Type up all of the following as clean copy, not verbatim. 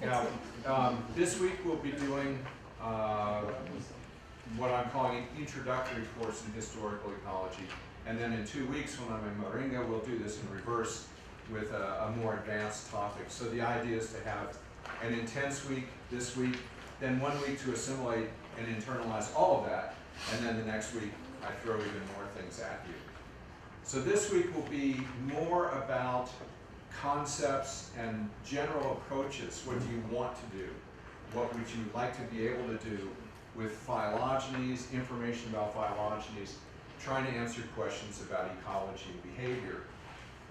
Now, this week we'll be doing what I'm calling an introductory course in historical ecology. And then in 2 weeks when I'm in Moringa, we'll do this in reverse with a more advanced topic. So the idea is to have an intense week this week, then 1 week to assimilate and internalize all of that, and then the next week I throw even more things at you. So this week will be more about concepts and general approaches. What do you want to do? What would you like to be able to do with phylogenies, information about phylogenies, trying to answer questions about ecology and behavior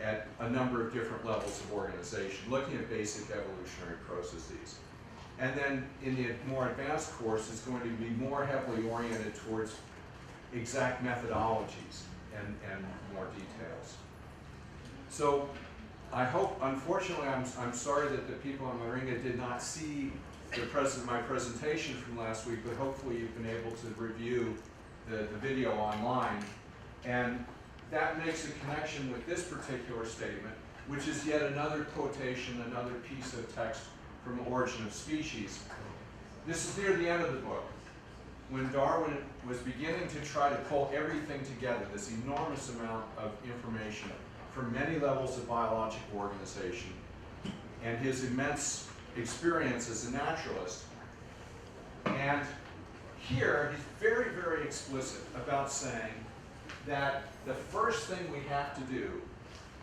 at a number of different levels of organization, looking at basic evolutionary processes. And then in the more advanced course, it's going to be more heavily oriented towards exact methodologies and more details. So I hope, unfortunately, I'm sorry that the people in Moringa did not see my presentation from last week, but hopefully you've been able to review the video online. And that makes a connection with this particular statement, which is yet another quotation, another piece of text from Origin of Species. This is near the end of the book, when Darwin was beginning to try to pull everything together, this enormous amount of information from many levels of biological organization, and his immense experience as a naturalist. And here, he's very, very explicit about saying that the first thing we have to do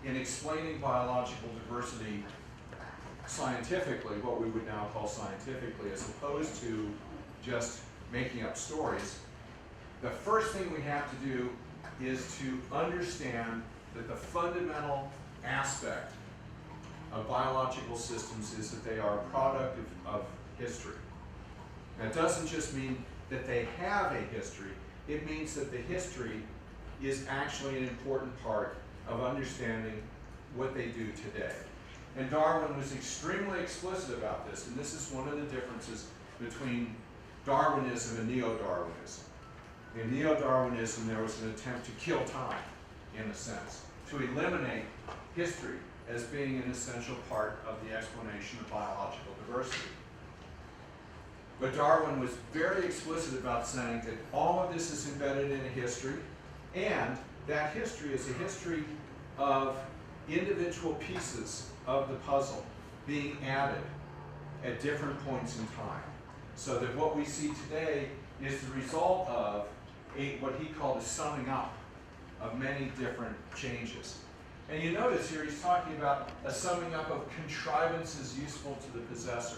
in explaining biological diversity scientifically, what we would now call scientifically, as opposed to just making up stories, the first thing we have to do is to understand that the fundamental aspect of biological systems is that they are a product of history. That doesn't just mean that they have a history, it means that the history is actually an important part of understanding what they do today. And Darwin was extremely explicit about this, and this is one of the differences between Darwinism and neo-Darwinism. In neo-Darwinism, there was an attempt to kill time, in a sense, to eliminate history as being an essential part of the explanation of biological diversity. But Darwin was very explicit about saying that all of this is embedded in a history, and that history is a history of individual pieces of the puzzle being added at different points in time. So that what we see today is the result of what he called a summing up of many different changes. And you notice here he's talking about a summing up of contrivances useful to the possessor.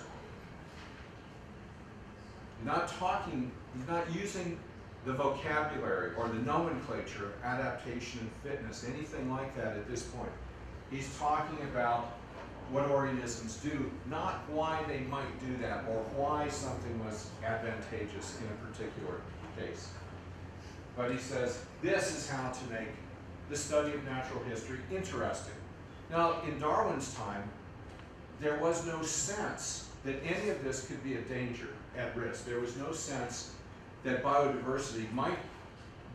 He's not using the vocabulary or the nomenclature of adaptation and fitness, anything like that at this point. He's talking about what organisms do, not why they might do that or why something was advantageous in a particular case. But he says, this is how to make the study of natural history interesting. Now, in Darwin's time, there was no sense that any of this could be a danger, at risk. There was no sense that biodiversity might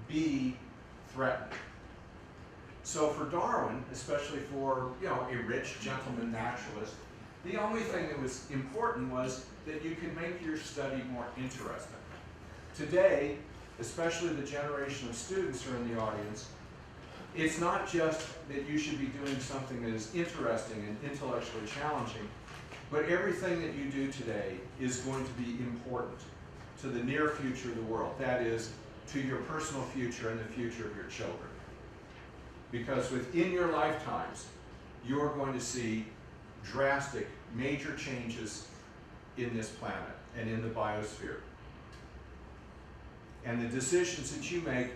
be threatened. So for Darwin, especially for a rich gentleman naturalist, the only thing that was important was that you could make your study more interesting. Today, especially the generation of students who are in the audience, it's not just that you should be doing something that is interesting and intellectually challenging, but everything that you do today is going to be important to the near future of the world. That is, to your personal future and the future of your children. Because within your lifetimes, you're going to see drastic, major changes in this planet and in the biosphere. And the decisions that you make,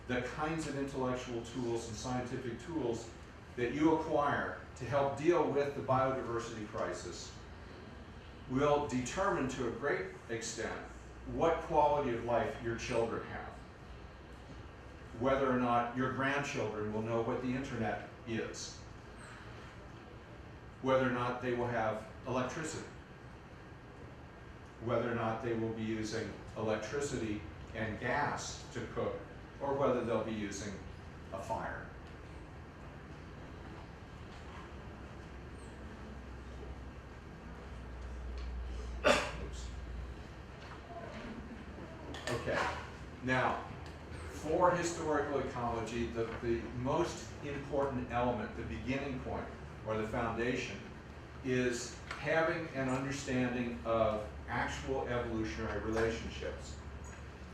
the kinds of intellectual tools and scientific tools that you acquire to help deal with the biodiversity crisis will determine to a great extent what quality of life your children have. Whether or not your grandchildren will know what the internet is. Whether or not they will have electricity. Whether or not they will be using electricity and gas to cook, or whether they'll be using a fire. Now, for historical ecology, the most important element, the beginning point, or the foundation, is having an understanding of actual evolutionary relationships.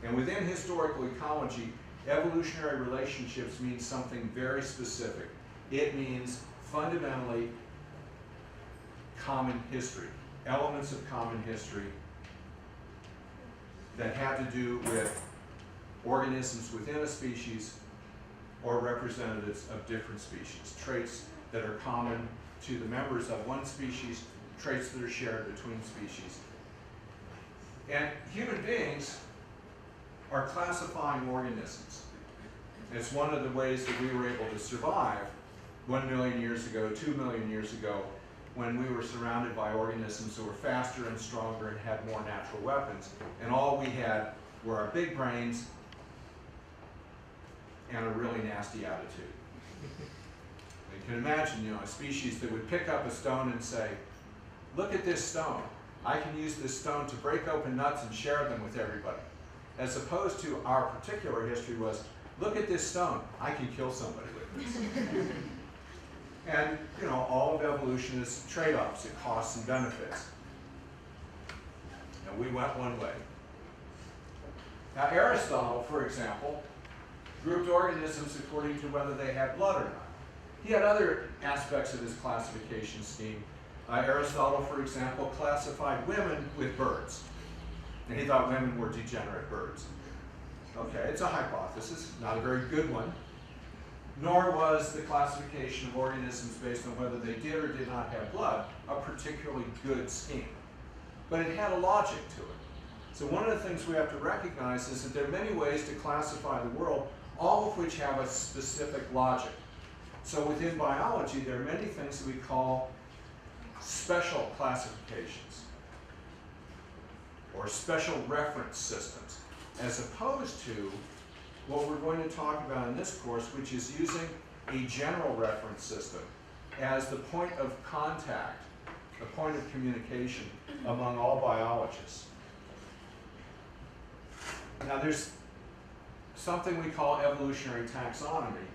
And within historical ecology, evolutionary relationships means something very specific. It means fundamentally common history, elements of common history that have to do with organisms within a species or representatives of different species, traits that are common to the members of one species, traits that are shared between species. And human beings are classifying organisms. It's one of the ways that we were able to survive 1 million years ago, 2 million years ago, when we were surrounded by organisms that were faster and stronger and had more natural weapons. And all we had were our big brains and a really nasty attitude. You can imagine, a species that would pick up a stone and say, look at this stone. I can use this stone to break open nuts and share them with everybody. As opposed to our particular history was, look at this stone. I can kill somebody with this. And, all of evolution is trade-offs. It costs and benefits. And we went one way. Now, Aristotle, for example, grouped organisms according to whether they had blood or not. He had other aspects of his classification scheme. Aristotle, for example, classified women with birds. And he thought women were degenerate birds. Okay, it's a hypothesis, not a very good one. Nor was the classification of organisms based on whether they did or did not have blood a particularly good scheme. But it had a logic to it. So one of the things we have to recognize is that there are many ways to classify the world, all of which have a specific logic. So within biology, there are many things that we call special classifications or special reference systems, as opposed to what we're going to talk about in this course, which is using a general reference system as the point of contact, the point of communication among all biologists. Now there's something we call evolutionary taxonomy,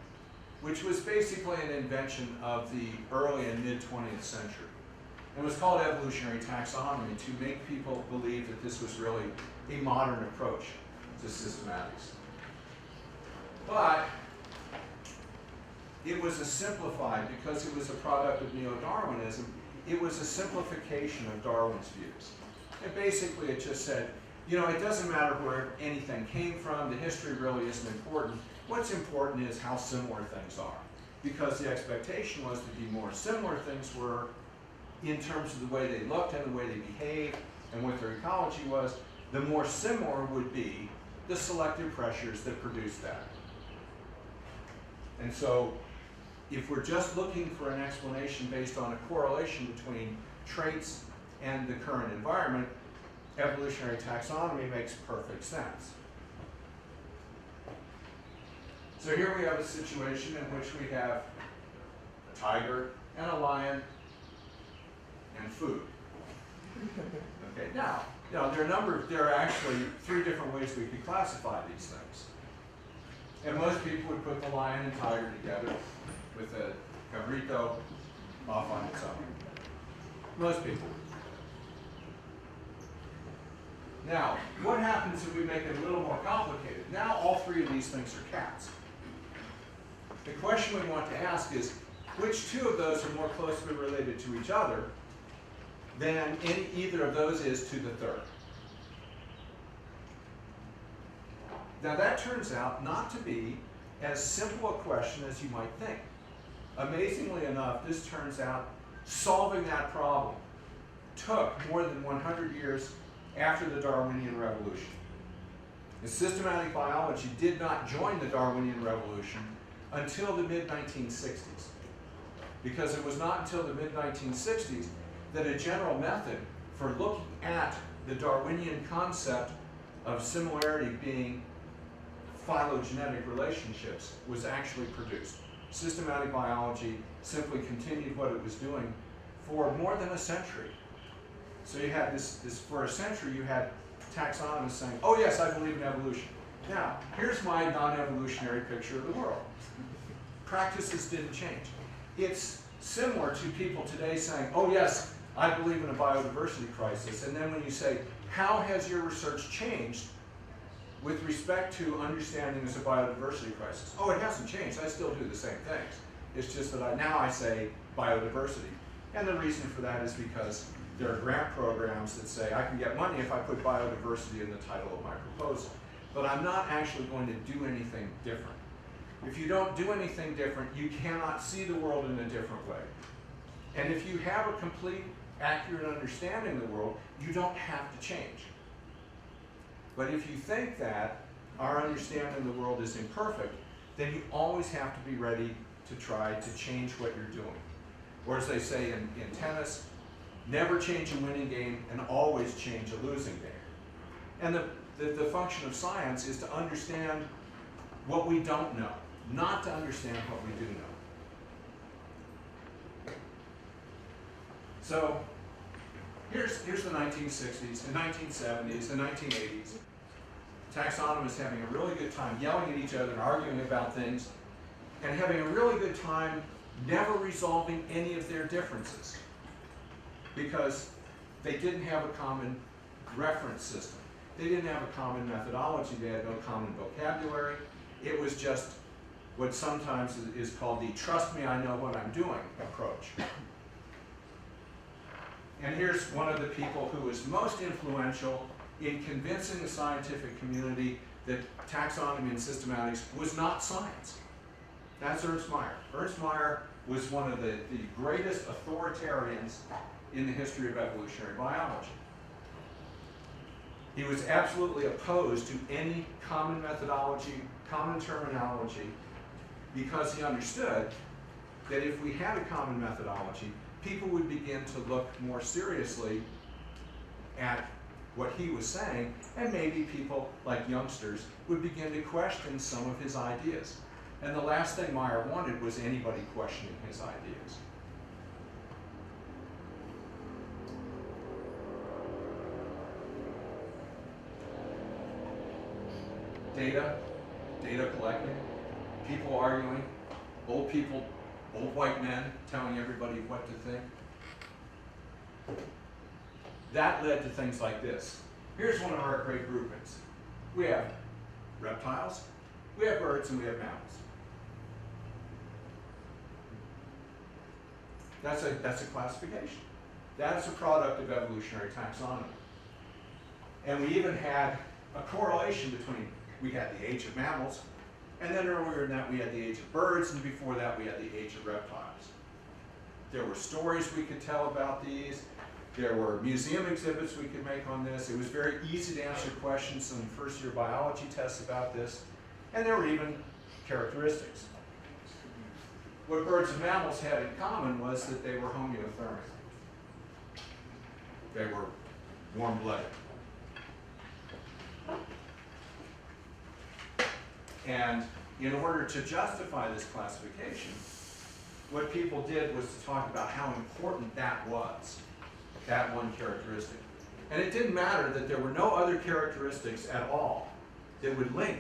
which was basically an invention of the early and mid-20th century. It was called evolutionary taxonomy to make people believe that this was really a modern approach to systematics. But it was a simplified, because it was a product of neo-Darwinism, it was a simplification of Darwin's views. And basically it just said, it doesn't matter where anything came from, the history really isn't important. What's important is how similar things are. Because the expectation was that the more similar things were, in terms of the way they looked and the way they behaved and what their ecology was, the more similar would be the selective pressures that produced that. And so, if we're just looking for an explanation based on a correlation between traits and the current environment, evolutionary taxonomy makes perfect sense. So here we have a situation in which we have a tiger and a lion and food. Okay, now, there are actually 3 different ways we could classify these things. And most people would put the lion and tiger together with a cabrito off on its own. Most people would. Now, what happens if we make it a little more complicated? Now all 3 of these things are cats. The question we want to ask is, which 2 of those are more closely related to each other than either of those is to the third? Now that turns out not to be as simple a question as you might think. Amazingly enough, this turns out solving that problem took more than 100 years after the Darwinian Revolution. And systematic biology did not join the Darwinian Revolution until the mid-1960s. Because it was not until the mid-1960s that a general method for looking at the Darwinian concept of similarity being phylogenetic relationships was actually produced. Systematic biology simply continued what it was doing for more than a century. So you had this for a century, you had taxonomists saying, oh yes, I believe in evolution. Now, here's my non-evolutionary picture of the world. Practices didn't change. It's similar to people today saying, oh yes, I believe in a biodiversity crisis. And then when you say, how has your research changed with respect to understanding there's a biodiversity crisis? Oh, it hasn't changed. I still do the same things. It's just that now I say biodiversity. And the reason for that is because there are grant programs that say I can get money if I put biodiversity in the title of my proposal. But I'm not actually going to do anything different. If you don't do anything different, you cannot see the world in a different way. And if you have a complete, accurate understanding of the world, you don't have to change. But if you think that our understanding of the world is imperfect, then you always have to be ready to try to change what you're doing. Or as they say in tennis, never change a winning game and always change a losing game. And the function of science is to understand what we don't know, not to understand what we do know. So here's the 1960s, the 1970s, the 1980s. Taxonomists having a really good time yelling at each other and arguing about things, and having a really good time never resolving any of their differences because they didn't have a common reference system. They didn't have a common methodology. They had no common vocabulary. It was just what sometimes is called the trust me, I know what I'm doing approach. And here's one of the people who was most influential in convincing the scientific community that taxonomy and systematics was not science. That's Ernst Mayr. Ernst Mayr was one of the greatest authoritarians in the history of evolutionary biology. He was absolutely opposed to any common methodology, common terminology, because he understood that if we had a common methodology, people would begin to look more seriously at what he was saying, and maybe people like youngsters would begin to question some of his ideas. And the last thing Mayr wanted was anybody questioning his ideas. Data collecting, people arguing, old white men telling everybody what to think. That led to things like this. Here's one of our great groupings. We have reptiles, we have birds, and we have mammals. That's a classification. That's a product of evolutionary taxonomy. And we even had a correlation between, we had the age of mammals, and then earlier than that we had the age of birds, and before that we had the age of reptiles. There were stories we could tell about these. There were museum exhibits we could make on this. It was very easy to answer questions in first-year biology tests about this. And there were even characteristics. What birds and mammals had in common was that they were homeothermic. They were warm-blooded. And in order to justify this classification, what people did was to talk about how important that was, that one characteristic. And it didn't matter that there were no other characteristics at all that would link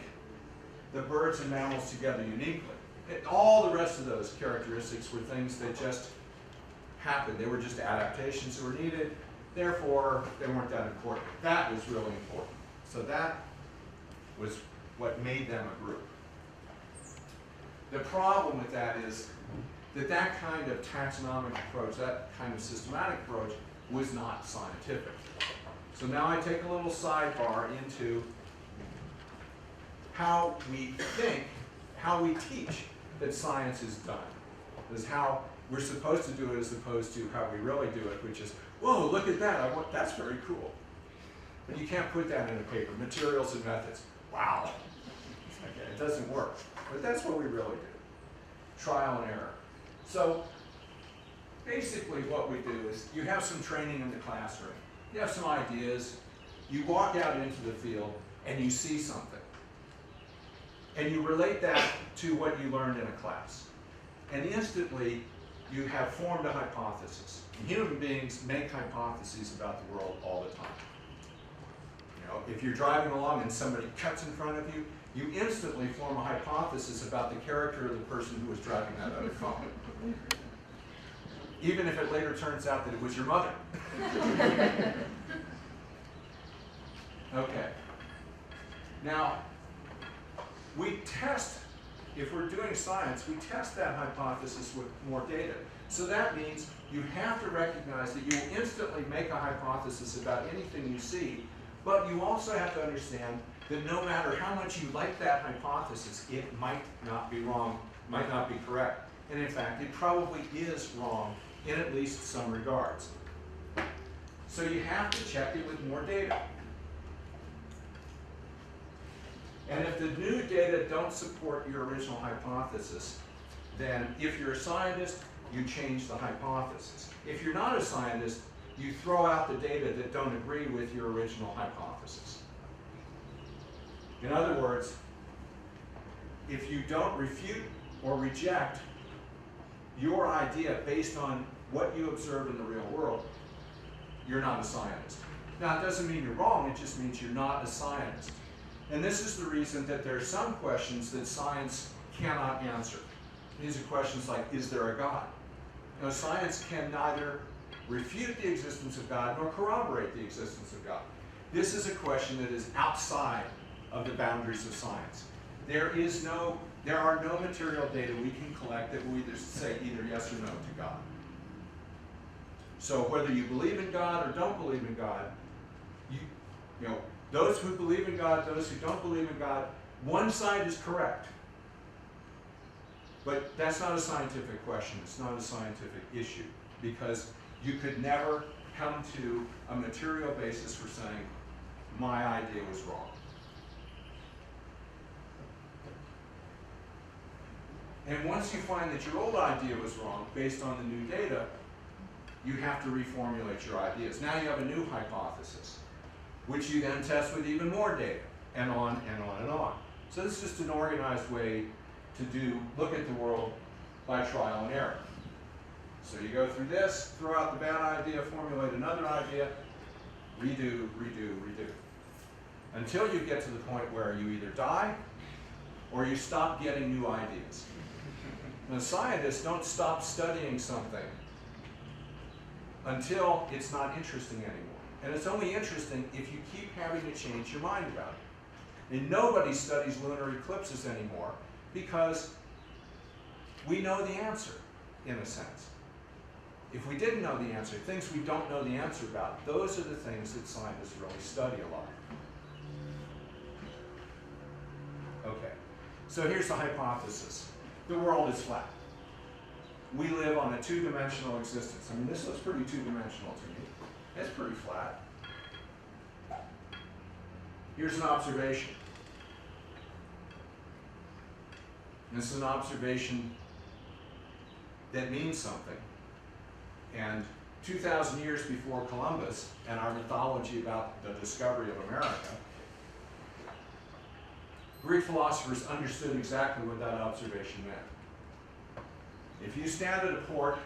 the birds and mammals together uniquely. All the rest of those characteristics were things that just happened. They were just adaptations that were needed. Therefore, they weren't that important. That was really important. So that was what made them a group. The problem with that is that that kind of taxonomic approach, that kind of systematic approach, was not scientific. So now I take a little sidebar into how we think, how we teach that science is done. This is how we're supposed to do it as opposed to how we really do it, which is, whoa, look at that, that's very cool. But you can't put that in a paper. Materials and methods. Wow. Okay, it doesn't work. But that's what we really do. Trial and error. So basically what we do is you have some training in the classroom. You have some ideas. You walk out into the field and you see something. And you relate that to what you learned in a class. And instantly you have formed a hypothesis. Human beings make hypotheses about the world all the time. If you're driving along and somebody cuts in front of you, you instantly form a hypothesis about the character of the person who was driving that other car. Even if it later turns out that it was your mother. Okay. Now, we test, if we're doing science, we test that hypothesis with more data. So that means you have to recognize that you will instantly make a hypothesis about anything you see, but you also have to understand that no matter how much you like that hypothesis, it might not be wrong, might not be correct. And in fact, it probably is wrong in at least some regards. So you have to check it with more data. And if the new data don't support your original hypothesis, then if you're a scientist, you change the hypothesis. If you're not a scientist, you throw out the data that don't agree with your original hypothesis. In other words, if you don't refute or reject your idea based on what you observe in the real world, you're not a scientist. Now, it doesn't mean you're wrong, it just means you're not a scientist. And this is the reason that there are some questions that science cannot answer. These are questions like, is there a God? You know, science can neither refute the existence of God nor corroborate the existence of God. This is a question that is outside of the boundaries of science. There are no material data we can collect that will either say either yes or no to God. So whether you believe in God or don't believe in God, you know, those who believe in God, those who don't believe in God, one side is correct. But that's not a scientific question. It's not a scientific issue, because you could never come to a material basis for saying, my idea was wrong. And once you find that your old idea was wrong based on the new data, you have to reformulate your ideas. Now you have a new hypothesis, which you then test with even more data, and on and on and on. So this is just an organized way to look at the world by trial and error. So you go through this, throw out the bad idea, formulate another idea, redo, redo, redo. Until you get to the point where you either die or you stop getting new ideas. Now, scientists don't stop studying something until it's not interesting anymore. And it's only interesting if you keep having to change your mind about it. And nobody studies lunar eclipses anymore because we know the answer, in a sense. If we didn't know the answer, things we don't know the answer about, those are the things that scientists really study a lot. Okay, so here's the hypothesis. The world is flat. We live on a two-dimensional existence. I mean, this looks pretty two-dimensional to me. It's pretty flat. Here's an observation. This is an observation that means something. And 2,000 years before Columbus and our mythology about the discovery of America, Greek philosophers understood exactly what that observation meant. If you stand at a port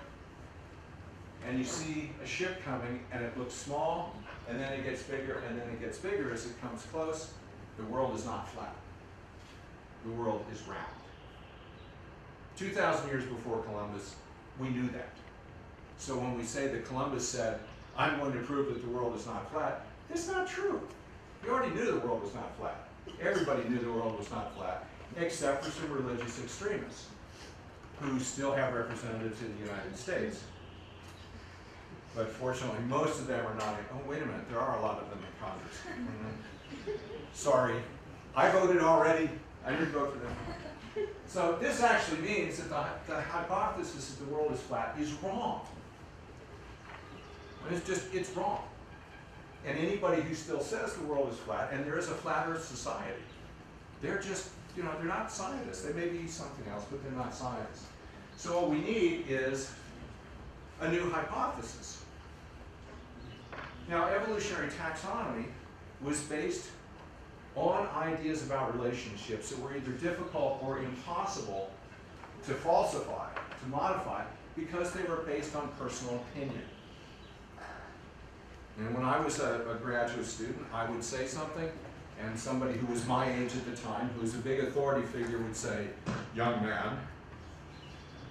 and you see a ship coming and it looks small, and then it gets bigger, and then it gets bigger as it comes close, the world is not flat. The world is round. 2,000 years before Columbus, we knew that. So when we say that Columbus said, I'm going to prove that the world is not flat, it's not true. You already knew the world was not flat. Everybody knew the world was not flat, except for some religious extremists who still have representatives in the United States. But fortunately, most of them are not in, oh, wait a minute, there are a lot of them in Congress. Sorry, I voted already, I didn't vote for them. So this actually means that the hypothesis that the world is flat is wrong. And it's wrong. And anybody who still says the world is flat, and there is a flat earth society, they're just, they're not scientists. They may be something else, but they're not scientists. So what we need is a new hypothesis. Now, evolutionary taxonomy was based on ideas about relationships that were either difficult or impossible to falsify, to modify, because they were based on personal opinion. And when I was a graduate student, I would say something, and somebody who was my age at the time, who was a big authority figure, would say, "Young man,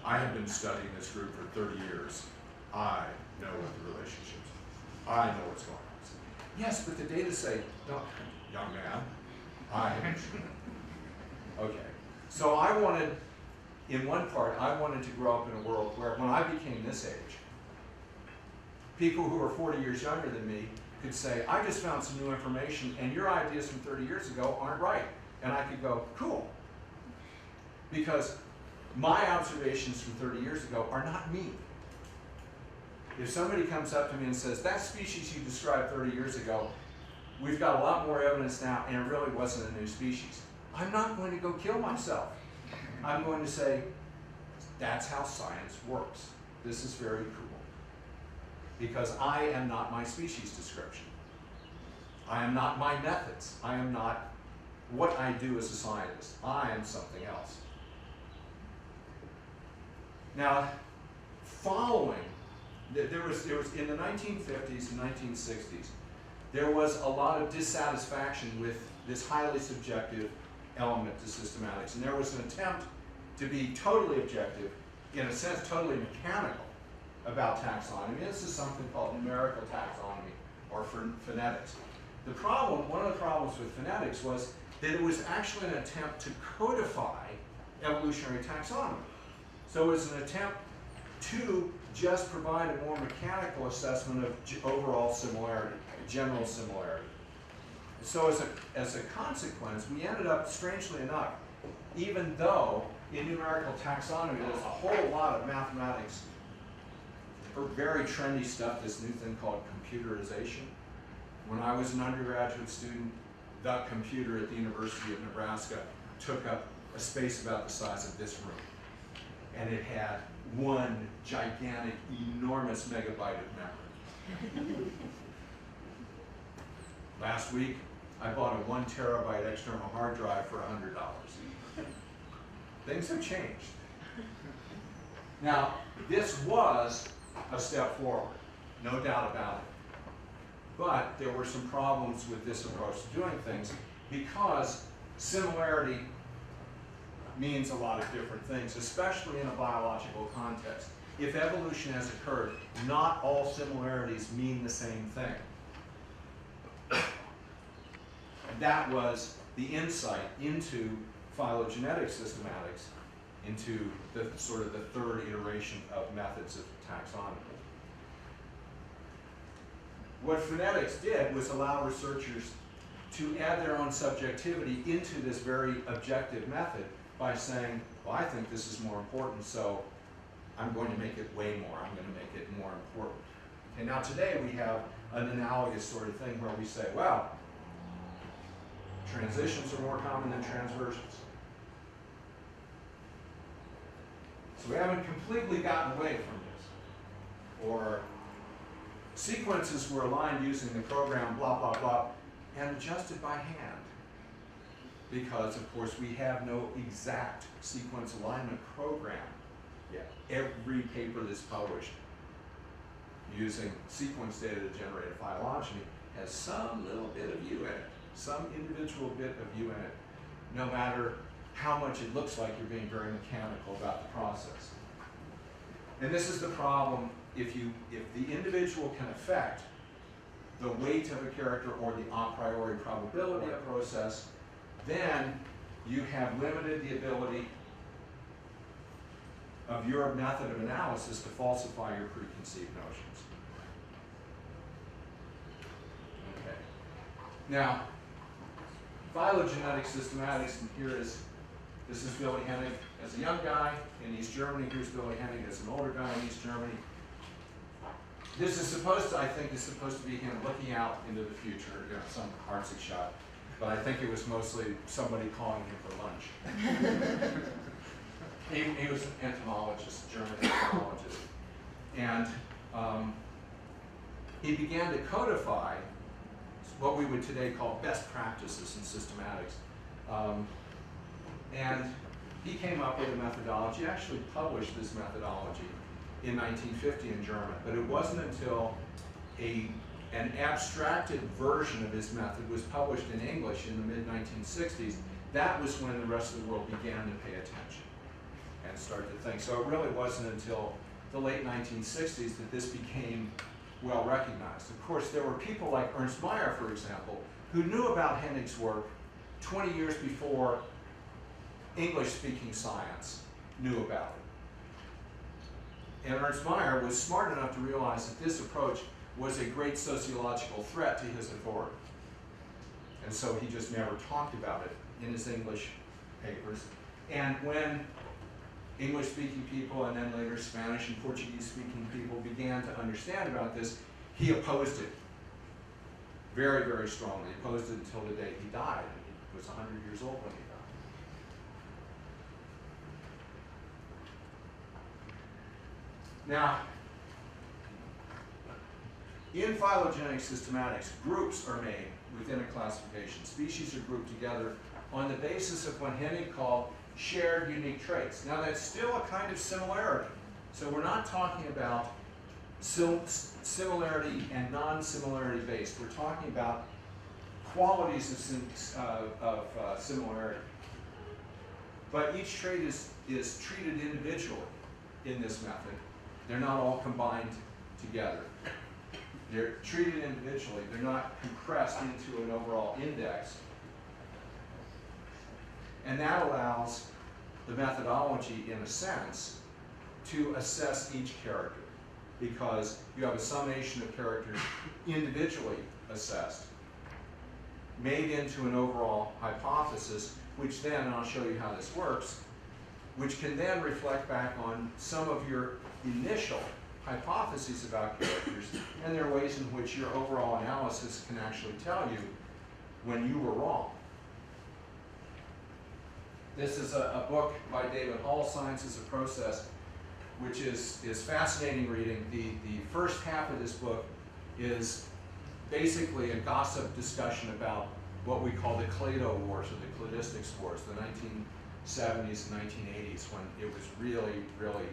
I have been studying this group for 30 years. I know what the relationships are. I know what's going on." I said, "Yes, but the data say," "No, young man, I have been studying." Okay, so I wanted, in one part, I wanted to grow up in a world where when I became this age, people who are 40 years younger than me could say, "I just found some new information and your ideas from 30 years ago aren't right." And I could go, "Cool." Because my observations from 30 years ago are not me. If somebody comes up to me and says, "That species you described 30 years ago, we've got a lot more evidence now and it really wasn't a new species," I'm not going to go kill myself. I'm going to say, "That's how science works. This is very cool." Because I am not my species description. I am not my methods. I am not what I do as a scientist. I am something else. Now, following, there was in the 1950s and 1960s, there was a lot of dissatisfaction with this highly subjective element to systematics. And there was an attempt to be totally objective, in a sense totally mechanical, about taxonomy. This is something called numerical taxonomy, or phonetics. One of the problems with phonetics was that it was actually an attempt to codify evolutionary taxonomy. So it was an attempt to just provide a more mechanical assessment of overall similarity, general similarity. So as a consequence, we ended up, strangely enough, even though in numerical taxonomy there's a whole lot of mathematics, or very trendy stuff, this new thing called computerization. When I was an undergraduate student, the computer at the University of Nebraska took up a space about the size of this room. And it had one gigantic, enormous megabyte of memory. Last week, I bought a 1 terabyte external hard drive for $100. Things have changed. Now, this was a step forward, no doubt about it. But there were some problems with this approach to doing things, because similarity means a lot of different things, especially in a biological context. If evolution has occurred, not all similarities mean the same thing. That was the insight into phylogenetic systematics, into the sort of the third iteration of methods of taxonomy. What phonetics did was allow researchers to add their own subjectivity into this very objective method by saying, "Well, I think this is more important, so I'm going to make it way more. I'm going to make it more important." Okay, now today we have an analogous sort of thing where we say, well, transitions are more common than transversions. So we haven't completely gotten away from this. Or sequences were aligned using the program blah, blah, blah, and adjusted by hand. Because, of course, we have no exact sequence alignment program yet. Every paper that's published using sequence data to generate a phylogeny has some little bit of you in it, some individual bit of you in it, no matter how much it looks like you're being very mechanical about the process. And this is the problem. If the individual can affect the weight of a character or the a priori probability of a process, then you have limited the ability of your method of analysis to falsify your preconceived notions. Okay. Now, phylogenetic systematics, and this is Billy Hennig as a young guy in East Germany. Here's Billy Hennig as an older guy in East Germany. This is supposed to, I think, is supposed to be him looking out into the future, some artsy shot. But I think it was mostly somebody calling him for lunch. He was an entomologist, German entomologist. And he began to codify what we would today call best practices in systematics. And he came up with a methodology, actually published this methodology in 1950 in German, but it wasn't until an an abstracted version of his method was published in English in the mid-1960s, that was when the rest of the world began to pay attention and started to think. So it really wasn't until the late 1960s that this became well recognized. Of course, there were people like Ernst Mayr, for example, who knew about Henig's work 20 years before English-speaking science knew about it. And Ernst Mayr was smart enough to realize that this approach was a great sociological threat to his authority. And so he just never talked about it in his English papers. And when English-speaking people and then later Spanish and Portuguese-speaking people began to understand about this, he opposed it very, very strongly. He opposed it until the day he died. He was 100 years old when he died. Now, in phylogenetic systematics, groups are made within a classification. Species are grouped together on the basis of what Henig called shared unique traits. Now that's still a kind of similarity. So we're not talking about similarity and non-similarity based. We're talking about qualities of similarity. But each trait is treated individually in this method. They're not all combined together. They're treated individually. They're not compressed into an overall index. And that allows the methodology, in a sense, to assess each character, because you have a summation of characters individually assessed, made into an overall hypothesis, which then, and I'll show you how this works, which can then reflect back on some of your initial hypotheses about characters, and there are ways in which your overall analysis can actually tell you when you were wrong. This is a book by David Hall, Science is a Process, which is fascinating reading. The first half of this book is basically a gossip discussion about what we call the Clado Wars, or the cladistics wars, the 1970s and 1980s, when it was really, really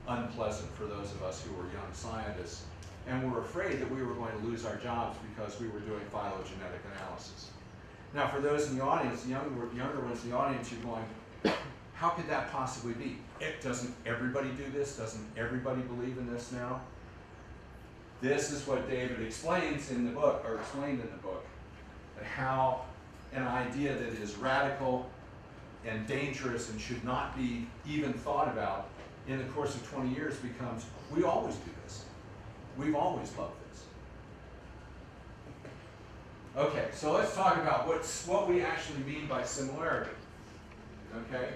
unpleasant for those of us who were young scientists, and were afraid that we were going to lose our jobs because we were doing phylogenetic analysis. Now, for those in the audience, the younger ones in the audience, you're going, how could that possibly be? Doesn't everybody do this? Doesn't everybody believe in this now? This is what David explains in the book, or explained in the book, that how an idea that is radical and dangerous and should not be even thought about in the course of 20 years becomes, we always do this. We've always loved this. Okay, so let's talk about what we actually mean by similarity. Okay,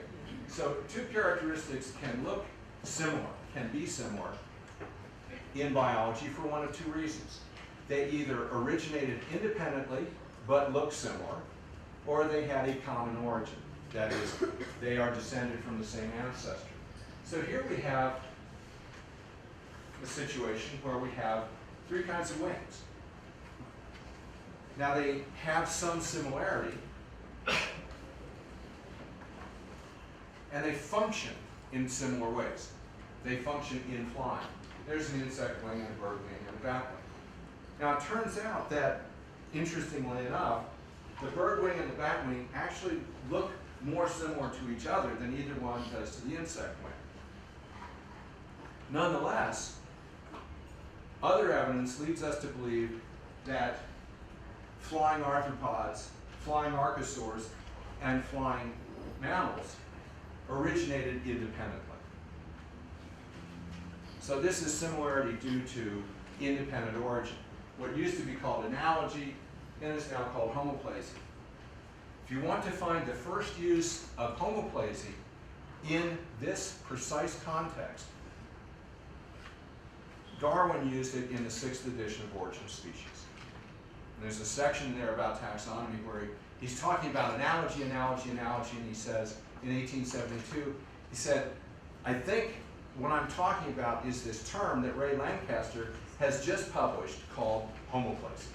so two characteristics can look similar, can be similar in biology for one of two reasons. They either originated independently but look similar, or they had a common origin. That is, they are descended from the same ancestor. So here we have a situation where we have three kinds of wings. Now they have some similarity, and they function in similar ways. They function in flying. There's an insect wing and a bird wing and a bat wing. Now it turns out that, interestingly enough, the bird wing and the bat wing actually look more similar to each other than either one does to the insect wing. Nonetheless, other evidence leads us to believe that flying arthropods, flying archosaurs, and flying mammals originated independently. So this is similarity due to independent origin. What used to be called analogy, and is now called homoplasy. If you want to find the first use of homoplasy in this precise context, Darwin used it in the 6th edition of Origin of Species. And there's a section there about taxonomy where he's talking about analogy, and he says, in 1872, he said, I think what I'm talking about is this term that Ray Lancaster has just published called homoplasy.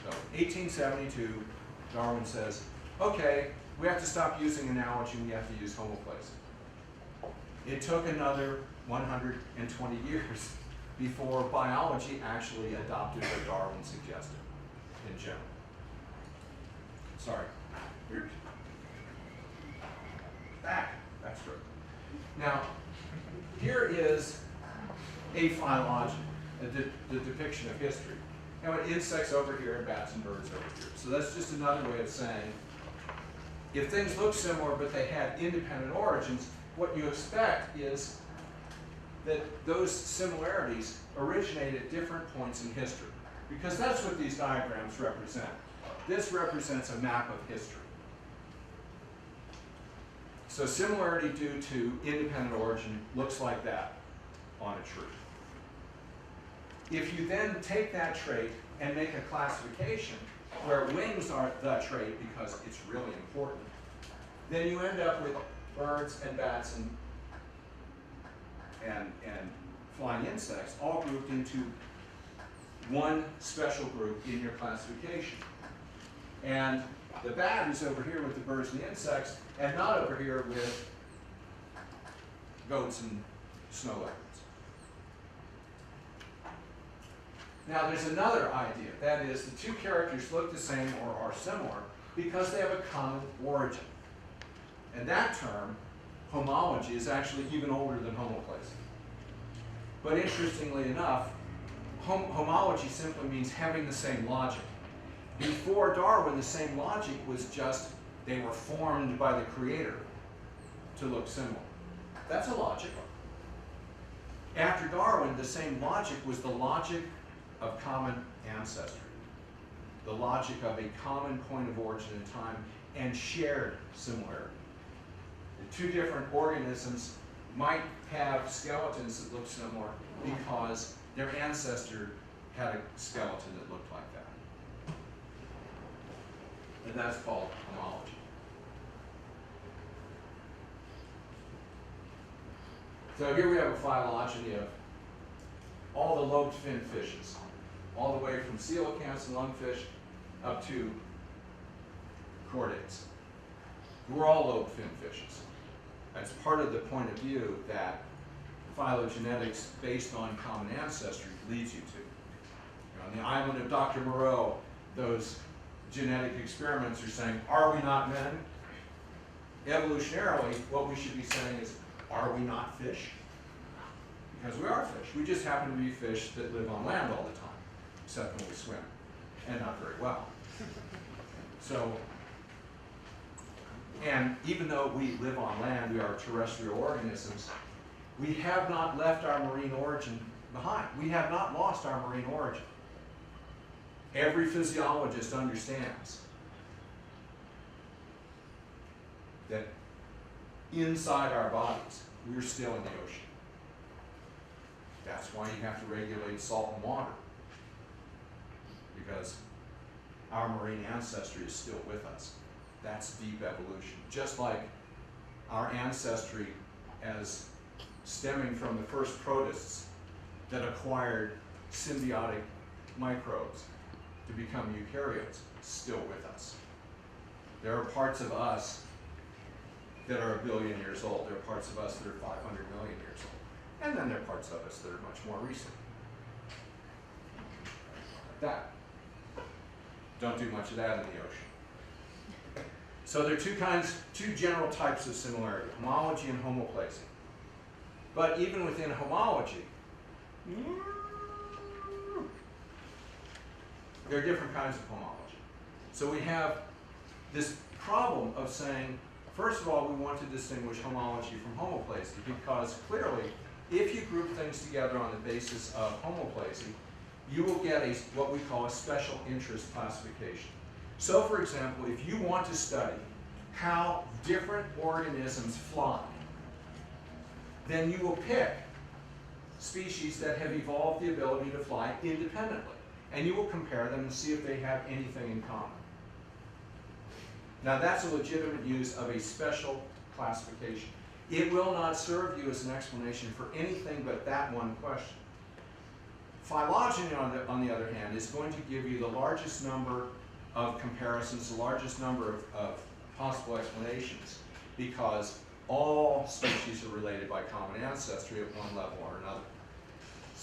So, 1872, Darwin says, okay, we have to stop using analogy, we have to use homoplasy. It took another 120 years before biology actually adopted what Darwin suggested in general. Sorry. Back. That's true. Now, here is a phylogeny, the depiction of history. And with insects over here and bats and birds over here. So that's just another way of saying, if things look similar but they had independent origins, what you expect is that those similarities originate at different points in history. Because that's what these diagrams represent. This represents a map of history. So similarity due to independent origin looks like that on a tree. If you then take that trait and make a classification where wings are the trait because it's really important, then you end up with birds and bats and flying insects all grouped into one special group in your classification. And the bat is over here with the birds and the insects, and not over here with goats and snow leopards. Now there's another idea, that is the two characters look the same or are similar because they have a common origin. And that term, homology, is actually even older than homoplacy. But interestingly enough, homology simply means having the same logic. Before Darwin, the same logic was just they were formed by the creator to look similar. That's a logic. After Darwin, the same logic was the logic of common ancestry, the logic of a common point of origin in time and shared similarity. The two different organisms might have skeletons that look similar because their ancestor had a skeleton that looked like that. And that's called homology. So here we have a phylogeny of all the lobed fin fishes, all the way from coelacanths and lungfish up to chordates. We're all lobed fin fishes. That's part of the point of view that phylogenetics based on common ancestry leads you to. On the island of Dr. Moreau, those genetic experiments are saying, are we not men? Evolutionarily, what we should be saying is, are we not fish? Because we are fish. We just happen to be fish that live on land all the time, except when we swim, and not very well. So, and even though we live on land, we are terrestrial organisms, we have not left our marine origin behind. We have not lost our marine origin. Every physiologist understands that inside our bodies, we're still in the ocean. That's why you have to regulate salt and water, because our marine ancestry is still with us. That's deep evolution. Just like our ancestry as stemming from the first protists that acquired symbiotic microbes to become eukaryotes, still with us. There are parts of us that are 1 billion years old. There are parts of us that are 500 million years old. And then there are parts of us that are much more recent. Like that. Don't do much of that in the ocean. So there are two general types of similarity, homology and homoplacy. But even within homology, there are different kinds of homology. So we have this problem of saying, first of all, we want to distinguish homology from homoplacy, because clearly, if you group things together on the basis of homoplacy, you will get what we call a special interest classification. So for example, if you want to study how different organisms fly, then you will pick species that have evolved the ability to fly independently. And you will compare them and see if they have anything in common. Now that's a legitimate use of a special classification. It will not serve you as an explanation for anything but that one question. Phylogeny, on the other hand, is going to give you the largest number of comparisons, the largest number of possible explanations, because all species are related by common ancestry at one level or another.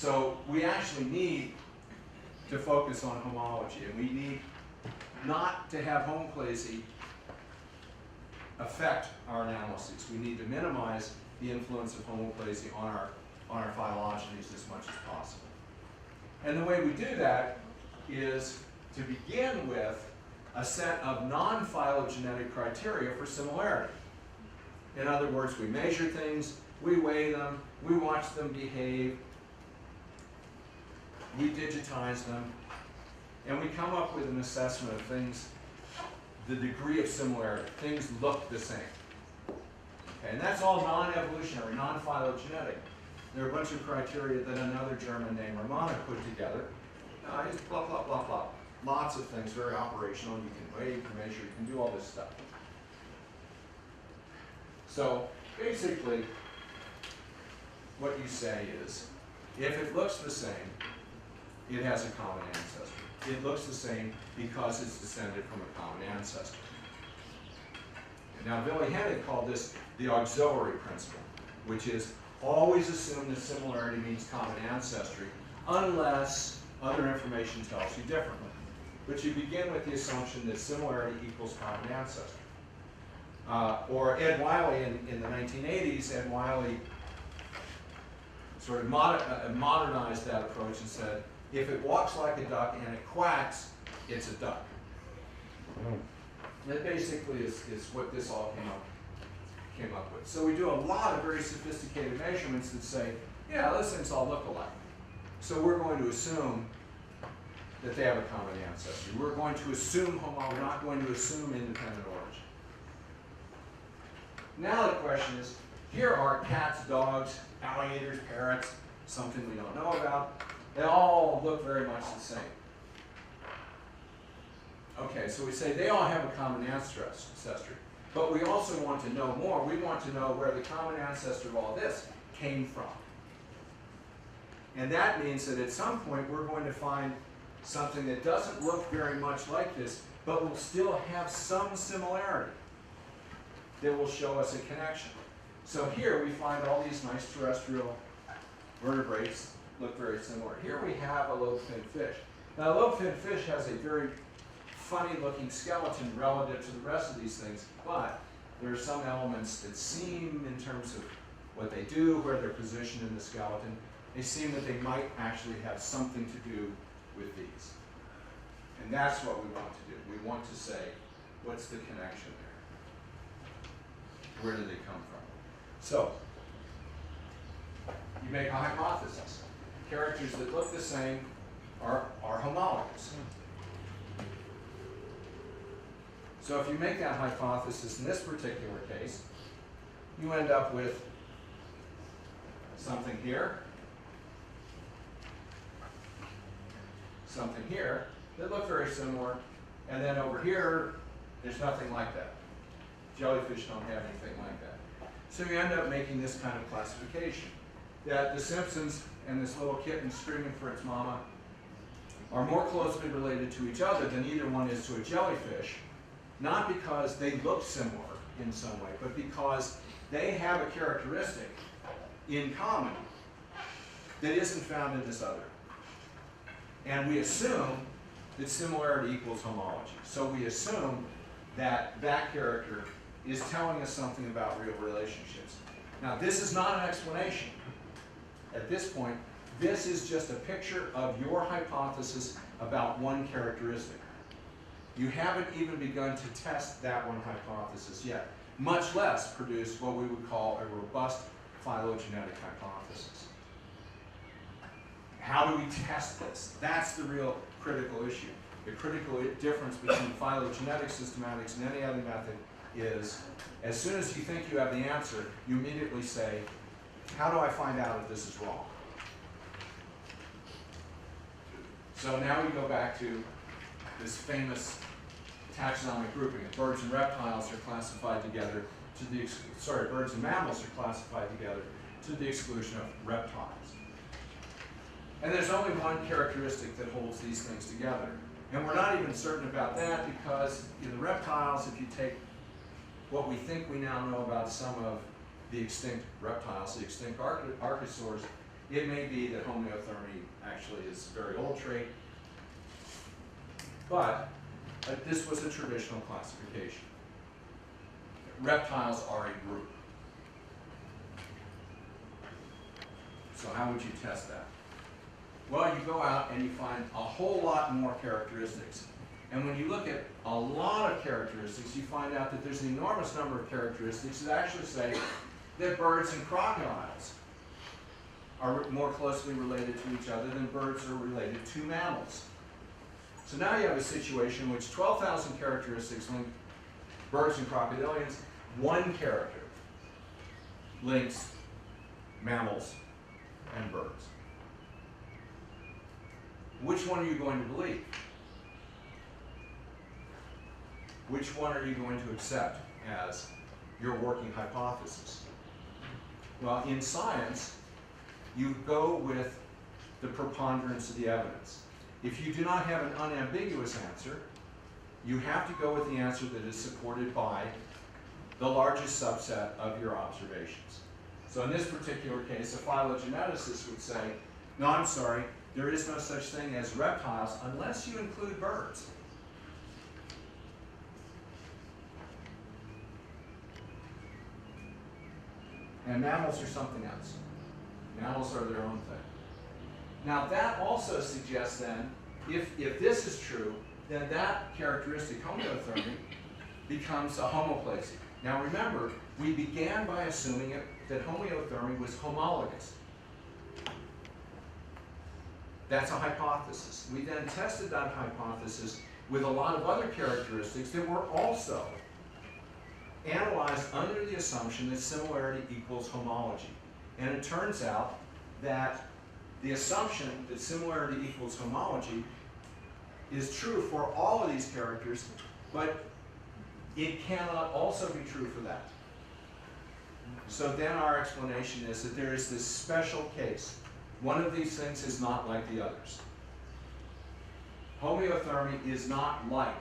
So we actually need to focus on homology, and we need not to have homoplacy affect our analyses. We need to minimize the influence of homoplacy on our phylogenies as much as possible. And the way we do that is to begin with a set of non-phylogenetic criteria for similarity. In other words, we measure things, we weigh them, we watch them behave, we digitize them, and we come up with an assessment of things, the degree of similarity. Things look the same. Okay, and that's all non-evolutionary, non-phylogenetic. There are a bunch of criteria that another German named Ramana put together. It's blah, blah, blah, blah. Lots of things, very operational. You can weigh, you can measure, you can do all this stuff. So basically, what you say is, if it looks the same, it has a common ancestor. It looks the same because it's descended from a common ancestor. Now, Willy Hennig called this the auxiliary principle, which is always assume that similarity means common ancestry unless other information tells you differently. But you begin with the assumption that similarity equals common ancestry. Or Ed Wiley in the 1980s, Ed Wiley sort of modernized that approach and said, if it walks like a duck and it quacks, it's a duck. That basically is what this all came up with. So we do a lot of very sophisticated measurements that say, yeah, those things all look alike. So we're going to assume that they have a common ancestry. We're going to assume homology. We're not going to assume independent origin. Now the question is, here are cats, dogs, alligators, parrots, something we don't know about. They all look very much the same. Okay, so we say they all have a common ancestry. But we also want to know more. We want to know where the common ancestor of all this came from. And that means that at some point we're going to find something that doesn't look very much like this, but will still have some similarity that will show us a connection. So here we find all these nice terrestrial vertebrates look very similar. Here we have a lobe-finned fish. Now, a lobe-finned fish has a very funny-looking skeleton relative to the rest of these things, but there are some elements that seem, in terms of what they do, where they're positioned in the skeleton, they seem that they might actually have something to do with these. And that's what we want to do. We want to say, what's the connection there? Where do they come from? So, you make a hypothesis. Characters that look the same are homologous. So if you make that hypothesis in this particular case, you end up with something here, something here that look very similar, and then over here, there's nothing like that. Jellyfish don't have anything like that. So you end up making this kind of classification, that the Simpsons and this little kitten screaming for its mama are more closely related to each other than either one is to a jellyfish, not because they look similar in some way, but because they have a characteristic in common that isn't found in this other. And we assume that similarity equals homology. So we assume that that character is telling us something about real relationships. Now, this is not an explanation. At this point, this is just a picture of your hypothesis about one characteristic. You haven't even begun to test that one hypothesis yet, much less produce what we would call a robust phylogenetic hypothesis. How do we test this? That's the real critical issue. The critical difference between phylogenetic systematics and any other method is, as soon as you think you have the answer, you immediately say, how do I find out if this is wrong? So now we go back to this famous taxonomic grouping. Birds and reptiles are classified together to the, birds and mammals are classified together to the exclusion of reptiles. And there's only one characteristic that holds these things together. And we're not even certain about that because in the reptiles, if you take what we think we now know about some of the extinct reptiles, the extinct archosaurs, It may be that homeothermy actually is a very old trait, but this was a traditional classification. Reptiles are a group. So how would you test that? Well, you go out and you find a whole lot more characteristics. And when you look at a lot of characteristics, you find out that there's an enormous number of characteristics that actually say that birds and crocodiles are more closely related to each other than birds are related to mammals. So now you have a situation in which 12,000 characteristics link birds and crocodilians. One character links mammals and birds. Which one are you going to believe? Which one are you going to accept as your working hypothesis? Well, in science, you go with the preponderance of the evidence. If you do not have an unambiguous answer, you have to go with the answer that is supported by the largest subset of your observations. So in this particular case, a phylogeneticist would say, no, I'm sorry, there is no such thing as reptiles unless you include birds. And mammals are something else. Mammals are their own thing. Now that also suggests then, if this is true, then that characteristic, homeothermy, becomes a homoplasy. Now remember, we began by assuming that homeothermy was homologous. That's a hypothesis. We then tested that hypothesis with a lot of other characteristics that were also analyzed under the assumption that similarity equals homology. And it turns out that the assumption that similarity equals homology is true for all of these characters, but it cannot also be true for that. So then our explanation is that there is this special case. One of these things is not like the others. Homeothermy is not like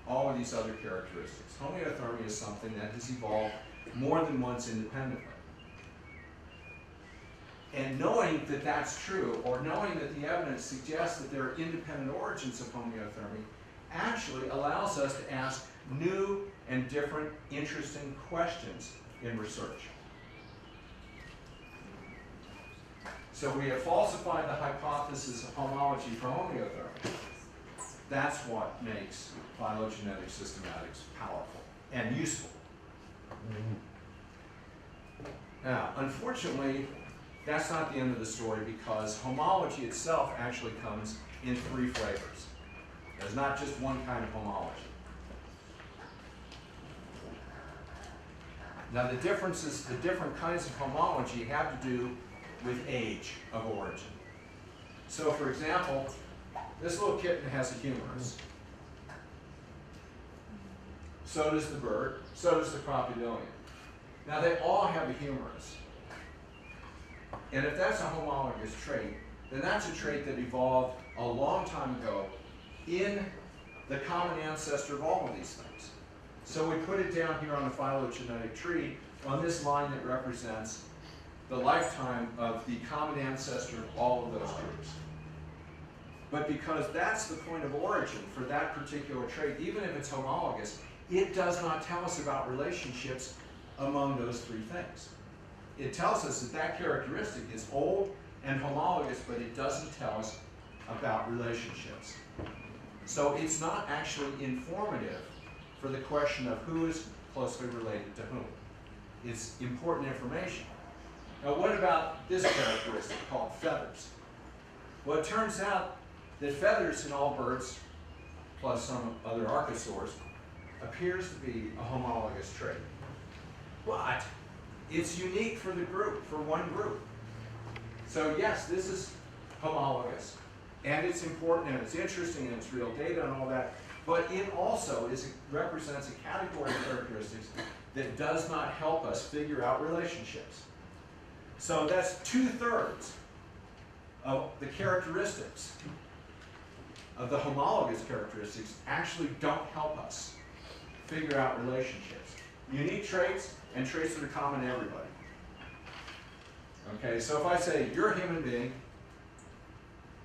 all of these other characteristics. Homeothermy is something that has evolved more than once independently. And knowing that that's true, or knowing that the evidence suggests that there are independent origins of homeothermy, actually allows us to ask new and different, interesting questions in research. So we have falsified the hypothesis of homology for homeothermy. That's what makes phylogenetic systematics powerful and useful. Now, unfortunately, that's not the end of the story, because homology itself actually comes in 3 flavors. There's not just one kind of homology. Now the differences, the different kinds of homology have to do with age of origin. So for example, this little kitten has a humerus. So does the bird, so does the crocodilian. Now they all have a humerus. And if that's a homologous trait, then that's a trait that evolved a long time ago in the common ancestor of all of these things. So we put it down here on the phylogenetic tree on this line that represents the lifetime of the common ancestor of all of those groups. But because that's the point of origin for that particular trait, even if it's homologous, it does not tell us about relationships among those 3 things. It tells us that that characteristic is old and homologous, but it doesn't tell us about relationships. So it's not actually informative for the question of who is closely related to whom. It's important information. Now what about this characteristic called feathers? Well, it turns out that feathers in all birds, plus some other archosaurs, appears to be a homologous trait. But it's unique for the group, for one group. So yes, this is homologous, and it's important, and it's interesting, and it's real data and all that, but it also represents a category of characteristics that does not help us figure out relationships. So that's 2/3 of the characteristics of the homologous characteristics actually don't help us figure out relationships. Unique traits and traits that are common to everybody. Okay, so if I say you're a human being,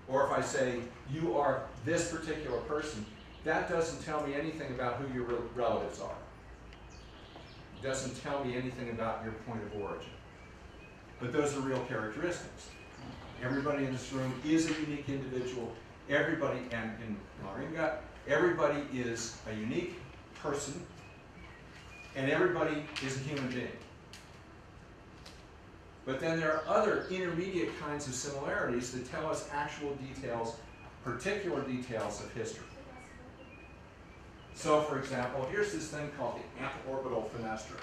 or if I say you are this particular person, that doesn't tell me anything about who your relatives are. It doesn't tell me anything about your point of origin. But those are real characteristics. Everybody in this room is a unique individual. Everybody, and in Moringa, everybody is a unique person, and everybody is a human being. But then there are other intermediate kinds of similarities that tell us actual details, particular details of history. So, for example, here's this thing called the antorbital fenestra.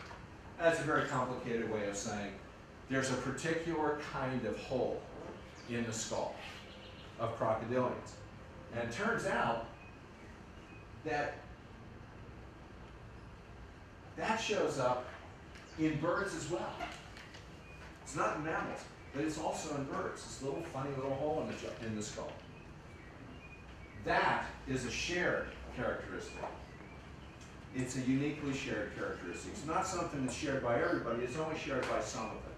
That's a very complicated way of saying there's a particular kind of hole in the skull of crocodilians. And it turns out that that shows up in birds as well. It's not in mammals, but it's also in birds. This little funny little hole in the skull. That is a shared characteristic. It's a uniquely shared characteristic. It's not something that's shared by everybody. It's only shared by some of them.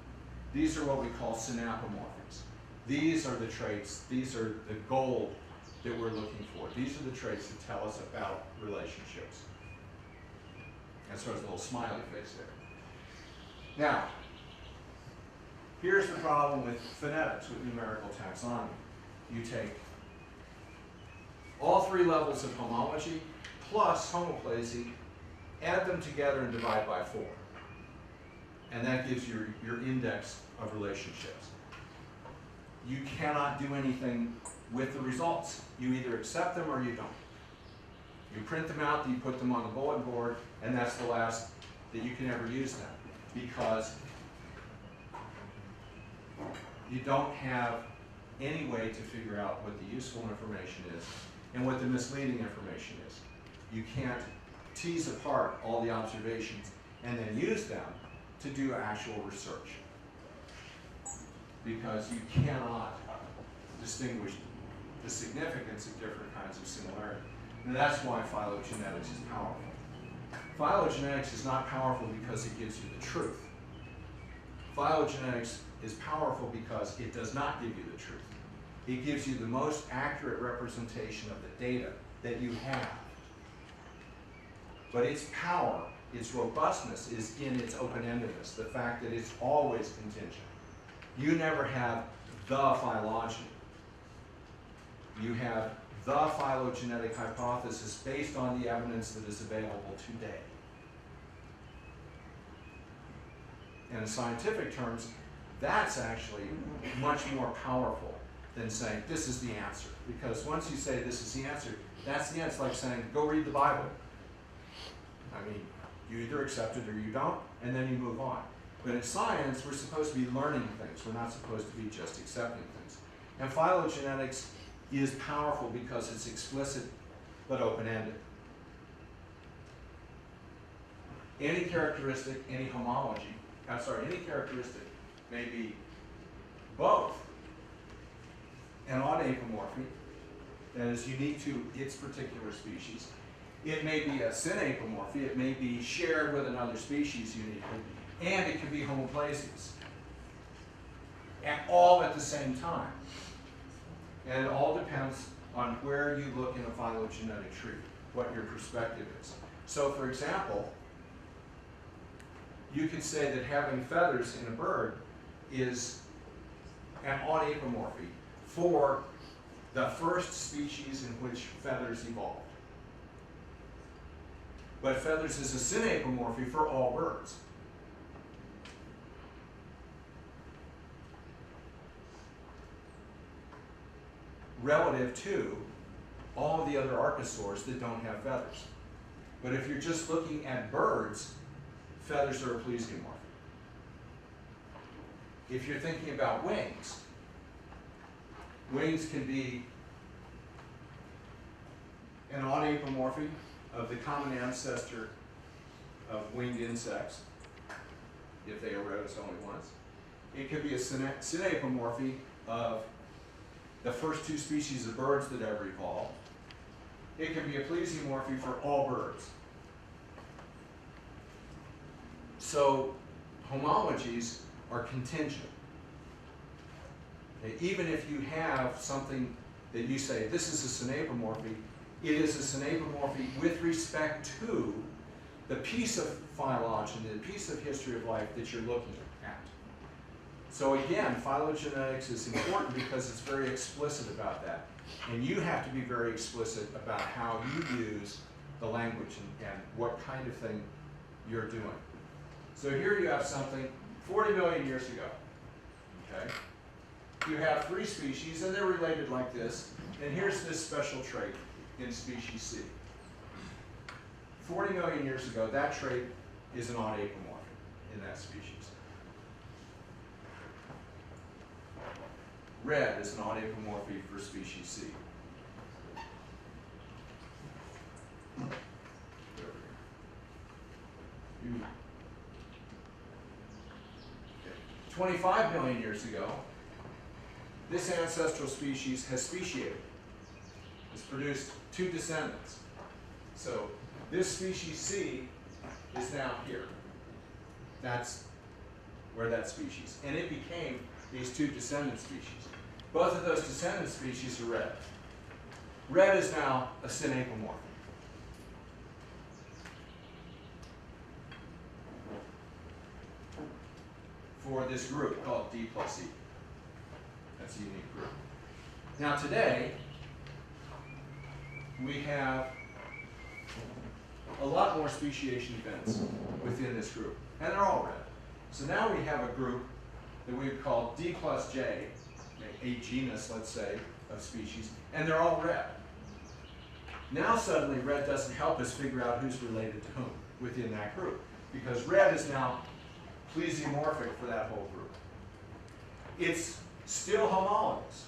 These are what we call synapomorphics. These are the traits. These are the gold that we're looking for. These are the traits that tell us about relationships. And so there's a little smiley face there. Now, here's the problem with phonetics, with numerical taxonomy. You take all three levels of homology plus homoplasy, add them together and divide by 4. And that gives you your index of relationships. You cannot do anything with the results. You either accept them or you don't. You print them out, you put them on the bulletin board, and that's the last that you can ever use them, because you don't have any way to figure out what the useful information is and what the misleading information is. You can't tease apart all the observations and then use them to do actual research, because you cannot distinguish the significance of different kinds of similarity. And that's why phylogenetics is powerful. Phylogenetics is not powerful because it gives you the truth. Phylogenetics is powerful because it does not give you the truth. It gives you the most accurate representation of the data that you have. But its power, its robustness, is in its open-endedness, the fact that it's always contingent. You never have the phylogeny. You have the phylogenetic hypothesis based on the evidence that is available today. And in scientific terms, that's actually much more powerful than saying this is the answer. Because once you say this is the answer, that's the answer. It's like saying go read the Bible. I mean, you either accept it or you don't, and then you move on. But in science, we're supposed to be learning things. We're not supposed to be just accepting things. And phylogenetics is powerful because it's explicit but open-ended. Any characteristic, any homology, any characteristic may be both an odd apomorphy that is unique to its particular species. It may be a synapomorphy, it may be shared with another species uniquely, and it can be homoplasies. And all at the same time. And it all depends on where you look in a phylogenetic tree, what your perspective is. So for example, you could say that having feathers in a bird is an odd apomorphy for the first species in which feathers evolved. But feathers is a synapomorphy for all birds. Relative to all of the other archosaurs that don't have feathers. But if you're just looking at birds, feathers are a plesiomorphy. If you're thinking about wings, wings can be an odd apomorphy of the common ancestor of winged insects, if they arose only once. It could be a synapomorphy of the first 2 species of birds that ever evolved. It can be a plesiomorphy for all birds. So homologies are contingent. Okay, even if you have something that you say, this is a synapomorphy, it is a synapomorphy with respect to the piece of phylogeny, the piece of history of life that you're looking at. So again, phylogenetics is important because it's very explicit about that. And you have to be very explicit about how you use the language and what kind of thing you're doing. So here you have something 40 million years ago. Okay? You have 3 species, and they're related like this. And here's this special trait in species C. 40 million years ago, that trait is an odd apomorphic in that species. Red is an odd apomorphy for species C. 25 million years ago, this ancestral species has speciated. It's produced 2 descendants. So this species C is now here. That's where that species. And it became these 2 descendant species. Both of those descendant species are red. Red is now a synapomorph. For this group called D plus E. That's a unique group. Now today, we have a lot more speciation events within this group, and they're all red. So now we have a group that we would call D plus J, a genus, let's say, of species, and they're all red. Now suddenly red doesn't help us figure out who's related to whom within that group, because red is now plesiomorphic for that whole group. It's still homologous.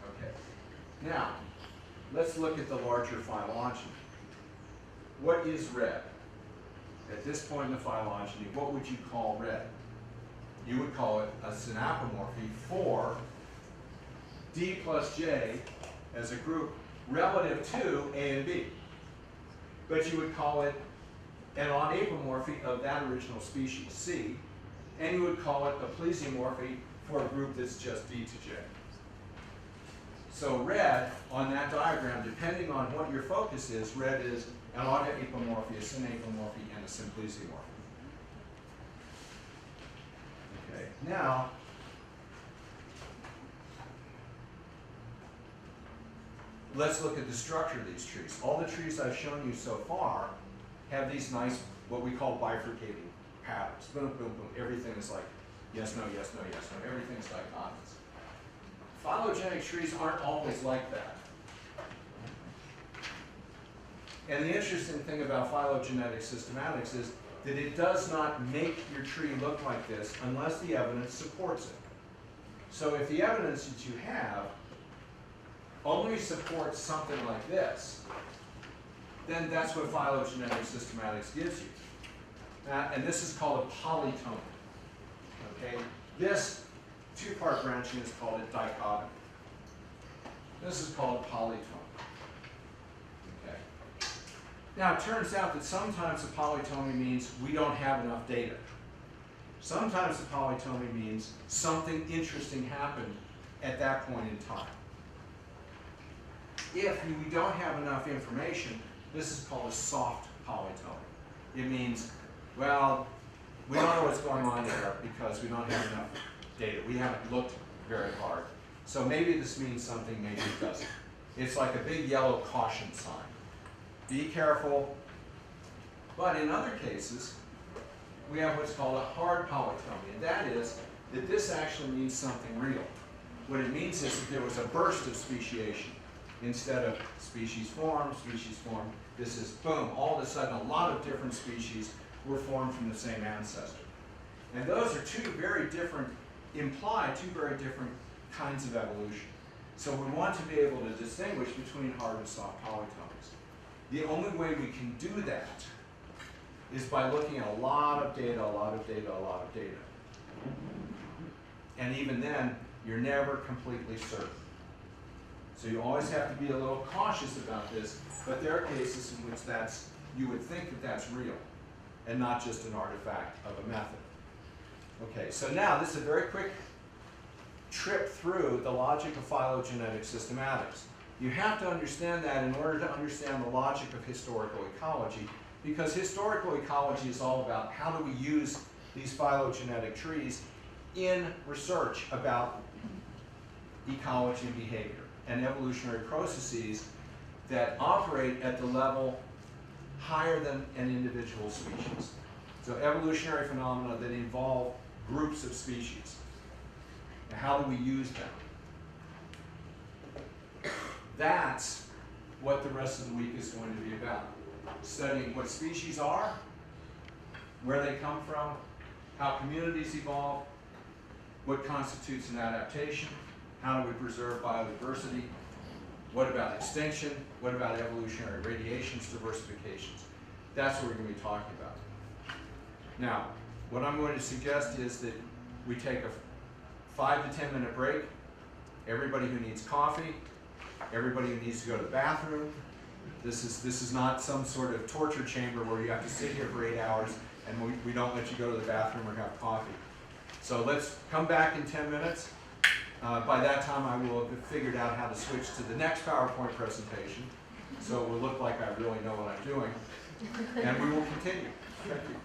Okay. Now, let's look at the larger phylogeny. What is red? At this point in the phylogeny, what would you call red? You would call it a synapomorphy for D plus J as a group relative to A and B. But you would call it an odd apomorphy of that original species, C, and you would call it a plesiomorphy for a group that's just D to J. So red on that diagram, depending on what your focus is, red is an odd apomorphy, a synapomorphy, and a sympplesiomorphy. Okay, now, let's look at the structure of these trees. All the trees I've shown you so far have these nice, what we call bifurcating patterns. Boom, boom, boom. Everything is like yes, no, yes, no, yes, no. Everything's dichotomous. Phylogenetic trees aren't always like that. And the interesting thing about phylogenetic systematics is that it does not make your tree look like this unless the evidence supports it. So if the evidence that you have only supports something like this, then that's what phylogenetic systematics gives you. And this is called a polytomy. Okay? This 2-part branching is called a dichotomy. This is called a polytomy. Okay? Now it turns out that sometimes a polytomy means we don't have enough data. Sometimes a polytomy means something interesting happened at that point in time. If we don't have enough information, this is called a soft polytomy. It means, well, we don't know what's going on there because we don't have enough data. We haven't looked very hard. So maybe this means something, maybe it doesn't. It's like a big yellow caution sign. Be careful. But in other cases, we have what's called a hard polytomy, and that is that this actually means something real. What it means is that there was a burst of speciation. Instead of species formed, this is boom, all of a sudden a lot of different species were formed from the same ancestor. And those are two very different kinds of evolution. So we want to be able to distinguish between hard and soft polytomies. The only way we can do that is by looking at a lot of data. And even then, you're never completely certain. So you always have to be a little cautious about this, but there are cases in which you would think that that's real and not just an artifact of a method. Okay, so now this is a very quick trip through the logic of phylogenetic systematics. You have to understand that in order to understand the logic of historical ecology, because historical ecology is all about how do we use these phylogenetic trees in research about ecology and behavior and evolutionary processes that operate at the level higher than an individual species. So evolutionary phenomena that involve groups of species. Now, how do we use them? That's what the rest of the week is going to be about. Studying what species are, where they come from, how communities evolve, what constitutes an adaptation, how do we preserve biodiversity, what about extinction, what about evolutionary radiations, diversifications. That's what we're going to be talking about. Now, what I'm going to suggest is that we take a 5 to 10 minute break. Everybody who needs coffee, everybody who needs to go to the bathroom. This is not some sort of torture chamber where you have to sit here for 8 hours and we don't let you go to the bathroom or have coffee. So let's come back in 10 minutes. By that time I will have figured out how to switch to the next PowerPoint presentation, so it will look like I really know what I'm doing, and we will continue. Thank you.